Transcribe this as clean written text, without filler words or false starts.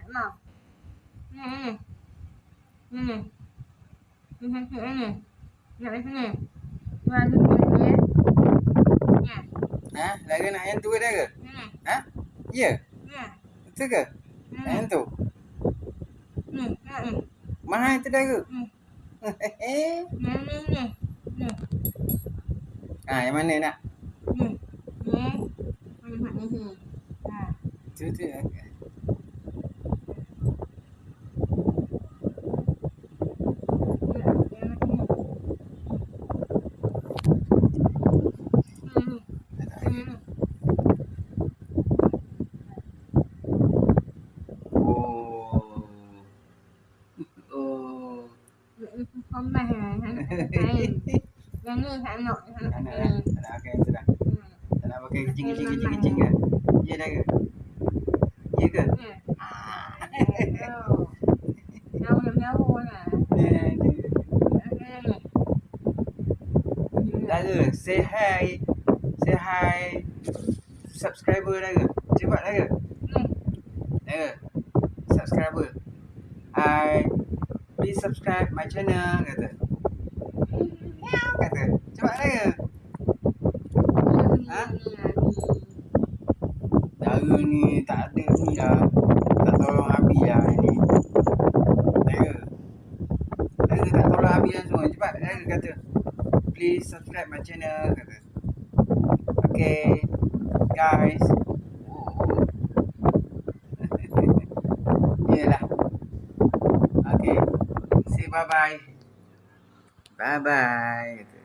Nah. Ni. Ni. Ni. Nak sini. Lagi ni. Ni. Ha? Lagi nak yang tu ada ke? Ni. Ha? Ya? Ni. Betul ke? Nak yang tu? Ni. Ni. Mahal tu dah ke? Ni. Ni. Ni. Ha, yang mana nak? Ni. Ni. Mana ni sini. Ha. Tu. Oh. Không mà hàng hay yang ni tak nak Tak nak lah. Tak nak pakai yang tu dah. Tak nak pakai kecing ke? Ya dah ke? Ya ke? Đâu đâu nè. Dah ke? Say hi subscriber dah ke? Cepat dah ke? Dah ke? Subscriber. Hi. Please subscribe my channel kata. Kata. Cepat dah ke? Ha? Dara ni tak ada ni lah. Tak tolong habis lah ni. Dara. Dara tak tolong habis lah semua. Cepat Dara kata. Please subscribe my channel kata. Okay. Guys. Yelah. Okay. Say bye-bye. Bye-bye.